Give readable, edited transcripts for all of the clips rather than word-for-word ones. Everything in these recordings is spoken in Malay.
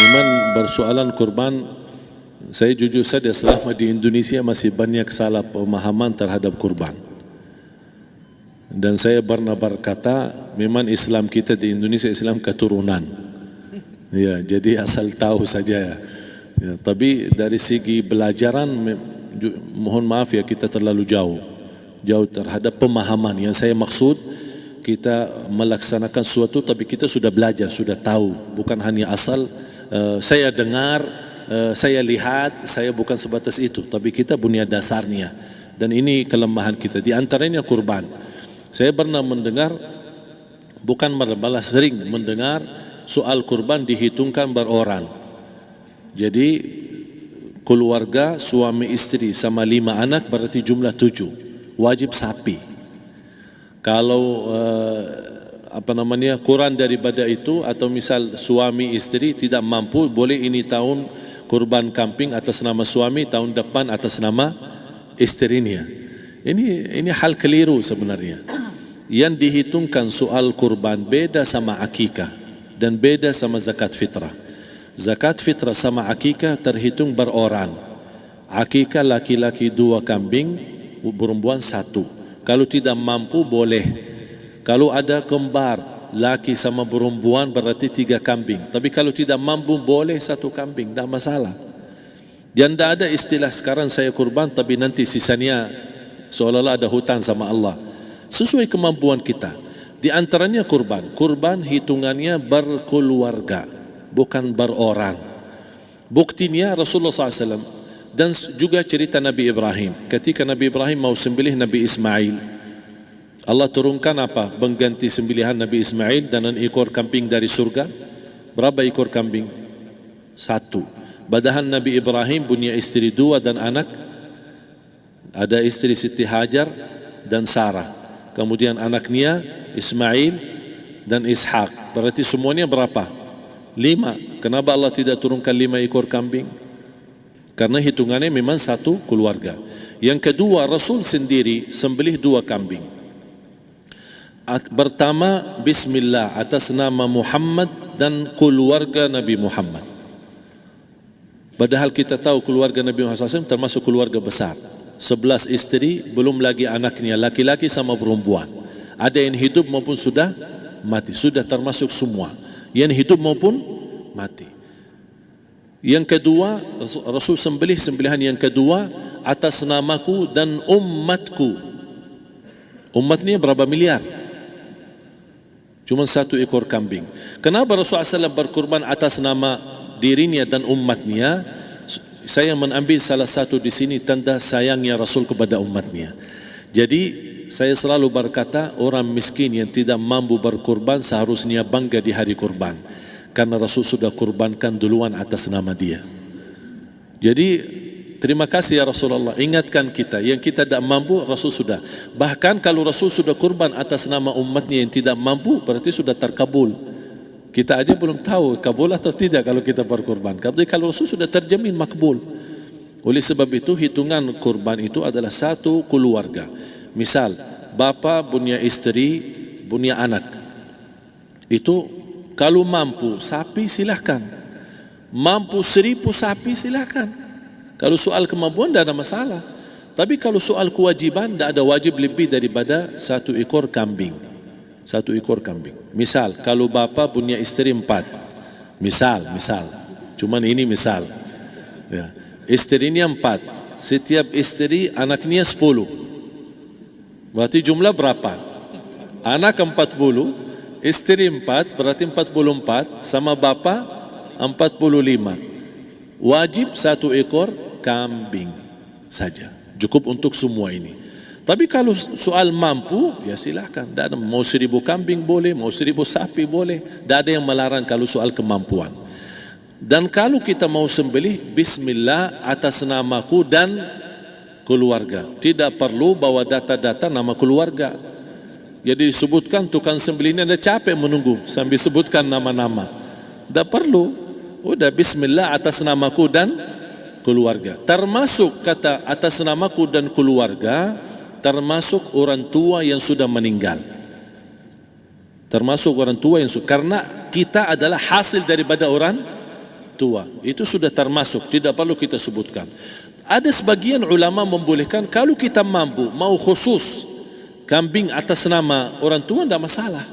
Memang bersoalan kurban, saya jujur saja selama di Indonesia masih banyak salah pemahaman terhadap kurban. Dan saya pernah berkata, memang Islam kita di Indonesia Islam keturunan. Ya, jadi asal tahu saja. Ya, tapi dari segi belajaran, mohon maaf ya, kita terlalu jauh terhadap pemahaman. Yang saya maksud, kita melaksanakan sesuatu tapi kita sudah belajar, sudah tahu, bukan hanya asal saya dengar, saya lihat, saya bukan sebatas itu, tapi kita punya dasarnya. Dan ini kelemahan kita, di antaranya kurban. Saya pernah mendengar, bukan malah sering mendengar soal kurban dihitungkan beroran. Jadi keluarga suami istri sama 5 anak berarti jumlah 7, wajib sapi. Kalau kurang daripada itu, atau misal suami istri tidak mampu, boleh ini tahun kurban kambing atas nama suami, tahun depan atas nama istrinya. Ini hal keliru sebenarnya. Yang dihitungkan soal kurban beda sama akikah dan beda sama zakat fitrah. Zakat fitrah sama akikah terhitung beroran. Akikah laki-laki 2 kambing, perempuan 1. Kalau tidak mampu boleh. Kalau ada kembar laki sama perempuan berarti 3 kambing. Tapi kalau tidak mampu boleh 1 kambing, tidak masalah. Dan tidak ada istilah sekarang saya kurban tapi nanti sisanya seolah-olah ada hutang sama Allah. Sesuai kemampuan kita. Di antaranya kurban. Kurban hitungannya berkeluarga, bukan beroran. Buktinya Rasulullah SAW dan juga cerita Nabi Ibrahim. Ketika Nabi Ibrahim mau sembelih Nabi Ismail, Allah turunkan apa? Mengganti sembelihan Nabi Ismail dengan ekor kambing dari surga. Berapa ekor kambing? 1. Padahal Nabi Ibrahim punya istri 2 dan anak. Ada istri Siti Hajar dan Sarah. Kemudian anaknya Ismail dan Ishak. Berarti semuanya berapa? 5. Kenapa Allah tidak turunkan 5 ekor kambing? Karena hitungannya memang 1 keluarga. Yang kedua, Rasul sendiri sembelih 2 kambing. Pertama, Bismillah atas nama Muhammad dan keluarga Nabi Muhammad. Padahal kita tahu keluarga Nabi Muhammad SAW termasuk keluarga besar. 11 istri, belum lagi anaknya laki-laki sama perempuan. Ada yang hidup maupun sudah mati, sudah termasuk semua. Yang hidup maupun mati. Yang kedua, Rasul sembelih sembelihan yang kedua atas namaku dan umatku. Umatnya berapa miliar? Cuma 1 ekor kambing. Kenapa Rasulullah SAW berkurban atas nama dirinya dan umatnya? Saya mengambil salah satu di sini tanda sayangnya Rasul kepada umatnya. Jadi saya selalu berkata, orang miskin yang tidak mampu berkurban seharusnya bangga di hari kurban, karena Rasul sudah kurbankan duluan atas nama dia. Jadi terima kasih ya Rasulullah, ingatkan kita. Yang kita tidak mampu, Rasul sudah. Bahkan kalau Rasul sudah kurban atas nama umatnya yang tidak mampu, berarti sudah terkabul. Kita aja belum tahu kabul atau tidak kalau kita berkurban. Tapi kalau Rasul sudah terjamin makbul. Oleh sebab itu hitungan kurban itu adalah 1 keluarga. Misal bapa punya istri, punya anak. Itu kalau mampu sapi silahkan. Mampu 1000 sapi silahkan. Kalau soal kemampuan tidak ada masalah. Tapi kalau soal kewajiban, tidak ada wajib lebih daripada 1 ekor kambing. 1 ekor kambing. Misal kalau bapa punya istri 4, misal, cuman ini misal ya. Istrinya 4, setiap istri anaknya 10. Berarti jumlah berapa? Anak 40, istri 4, berarti 44, sama bapa 45. Wajib 1 ekor kambing saja, cukup untuk semua ini. Tapi kalau soal mampu, ya silahkan. Mau 1000 kambing boleh, mau 1000 sapi boleh. Tidak ada yang melarang kalau soal kemampuan. Dan kalau kita mau sembelih, Bismillah atas namaku dan keluarga. Tidak perlu bawa data-data nama keluarga. Jadi disebutkan tukang sembelihnya ada capek menunggu sambil sebutkan nama-nama. Tidak perlu. Udah Bismillah atas namaku dan keluarga. Termasuk kata atas namaku dan keluarga, termasuk orang tua yang sudah meninggal. Termasuk orang tua yang sudah, karena kita adalah hasil daripada orang tua. Itu sudah termasuk, tidak perlu kita sebutkan. Ada sebagian ulama membolehkan kalau kita mampu mau khusus kambing atas nama orang tua, tidak masalah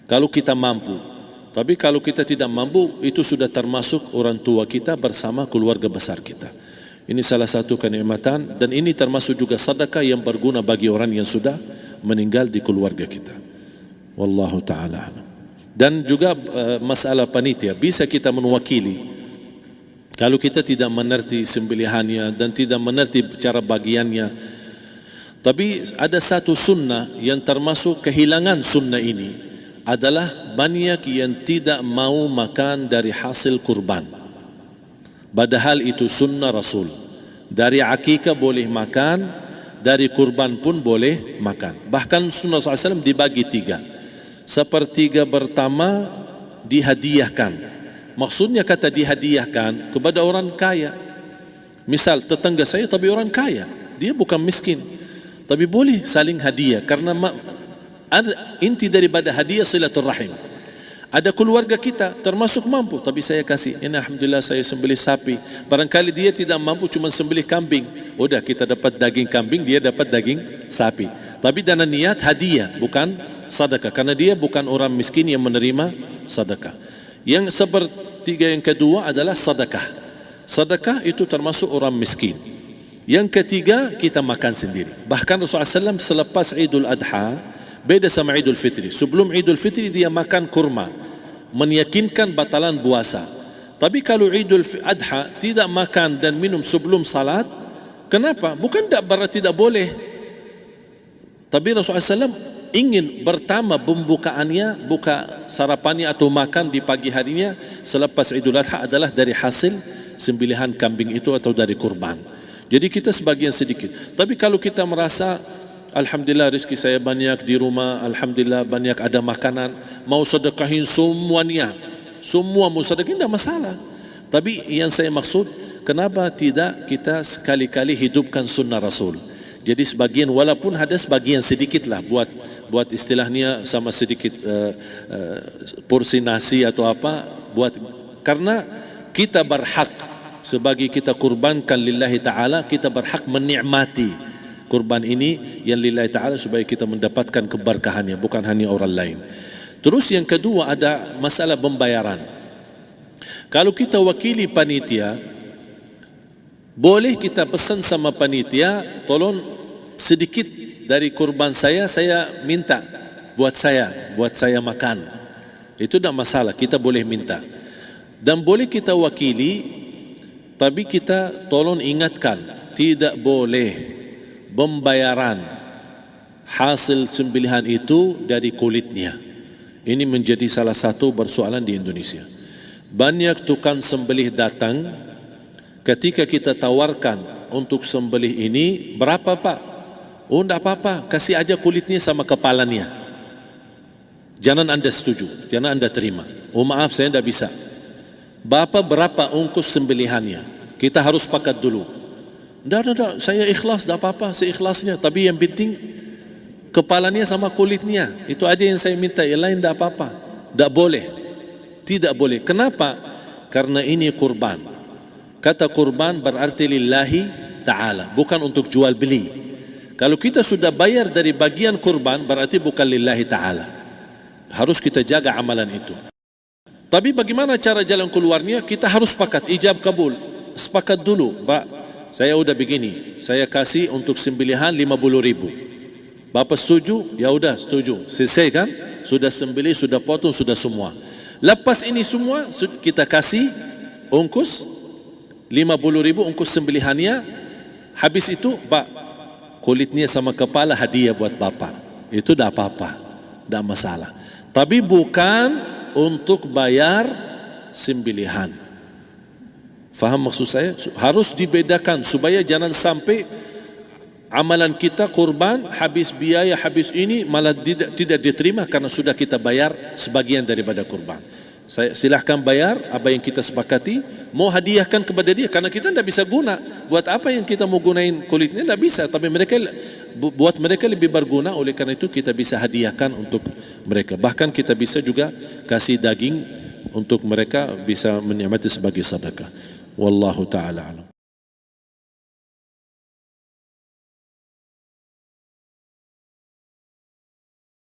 kalau kita mampu. Tapi kalau kita tidak mampu, itu sudah termasuk orang tua kita bersama keluarga besar kita. Ini salah satu kenikmatan, dan ini termasuk juga sedekah yang berguna bagi orang yang sudah meninggal di keluarga kita. Wallahu ta'ala alam. Dan juga masalah panitia, bisa kita mewakili. Kalau kita tidak mengerti sembelihannya dan tidak mengerti cara bagiannya. Tapi ada satu sunnah yang termasuk kehilangan sunnah ini, adalah banyak yang tidak mau makan dari hasil kurban. Padahal itu sunnah Rasul. Dari akikah boleh makan, dari kurban pun boleh makan. Bahkan sunnah SAW dibagi 3. Sepertiga pertama dihadiahkan. Maksudnya kata dihadiahkan kepada orang kaya. Misal tetangga saya tapi orang kaya, dia bukan miskin, tapi boleh saling hadiah. Karena inti daripada hadiah silaturrahim. Ada keluarga kita termasuk mampu, tapi saya kasih, ini alhamdulillah saya sembelih sapi. Barangkali dia tidak mampu, cuma sembelih kambing. Udah, kita dapat daging kambing, dia dapat daging sapi. Tapi dengan niat hadiah, bukan sedekah, karena dia bukan orang miskin yang menerima sedekah. Yang sepertiga yang kedua adalah sedekah. Sedekah itu termasuk orang miskin. Yang ketiga, kita makan sendiri. Bahkan Rasulullah SAW selepas Idul Adha, beda sama Idul Fitri. Sebelum Idul Fitri dia makan kurma, meyakinkan batalan puasa. Tapi kalau Idul Adha tidak makan dan minum sebelum salat, kenapa? Bukan berarti tidak boleh. Tapi Rasulullah SAW ingin pertama pembukaannya, buka sarapannya atau makan di pagi harinya selepas Idul Adha adalah dari hasil sembelihan kambing itu atau dari kurban. Jadi kita sebagian sedikit. Tapi kalau kita merasa alhamdulillah rezeki saya banyak di rumah, alhamdulillah banyak ada makanan, mau sedekahin semuanya, semua mau sedekahin, tidak masalah. Tapi yang saya maksud, kenapa tidak kita sekali-kali hidupkan sunnah Rasul? Jadi sebagian, walaupun ada sebagian sedikit lah, buat istilahnya sama sedikit porsi nasi atau apa, karena kita berhak sebagai kita kurbankan lillahi ta'ala, kita berhak menikmati kurban ini yang lillahi ta'ala supaya kita mendapatkan keberkahannya, bukan hanya orang lain. Terus yang kedua ada masalah pembayaran. Kalau kita wakili panitia, boleh kita pesan sama panitia, tolong sedikit dari kurban saya minta buat saya makan. Itu tidak masalah, kita boleh minta. Dan boleh kita wakili, tapi kita tolong ingatkan, tidak boleh pembayaran hasil sembelihan itu dari kulitnya. Ini menjadi salah satu persoalan di Indonesia. Banyak tukang sembelih datang, ketika kita tawarkan untuk sembelih ini, berapa Pak? Oh tidak apa-apa, kasih aja kulitnya sama kepalanya. Jangan Anda setuju, jangan Anda terima. Oh maaf, saya tidak bisa. Bapak berapa ongkos sembelihannya? Kita harus sepakat dulu. Tidak, saya ikhlas, tidak apa-apa, seikhlasnya. Tapi yang penting kepalanya sama kulitnya. Itu aja yang saya minta, yang lain tidak apa-apa. Tidak boleh. Tidak boleh. Kenapa? Karena ini kurban. Kata kurban berarti lillahi ta'ala, bukan untuk jual beli. Kalau kita sudah bayar dari bagian kurban, berarti bukan lillahi ta'ala. Harus kita jaga amalan itu. Tapi bagaimana cara jalan keluarnya? Kita harus sepakat, ijab kabul. Sepakat dulu, Pak, saya udah begini, saya kasih untuk sembelihan 50.000. Bapak setuju? Ya udah setuju. Selesai kan? Sudah sembelih, sudah potong, sudah semua. Lepas ini semua kita kasih ongkos 50.000 ongkos sembelihannya. Habis itu, Pak, kulitnya sama kepala hadiah buat Bapak. Itu dah apa-apa, dah masalah. Tapi bukan untuk bayar sembelihan. Faham maksud saya? Harus dibedakan supaya jangan sampai amalan kita kurban habis biaya, habis ini malah tidak diterima karena sudah kita bayar sebagian daripada kurban. Saya silahkan bayar apa yang kita sepakati, mau hadiahkan kepada dia karena kita tidak bisa guna. Buat apa yang kita mau gunain kulitnya? Tidak bisa. Tapi buat mereka lebih berguna, oleh karena itu kita bisa hadiahkan untuk mereka. Bahkan kita bisa juga kasih daging untuk mereka bisa menikmati sebagai sedekah. Wallahu taala alam.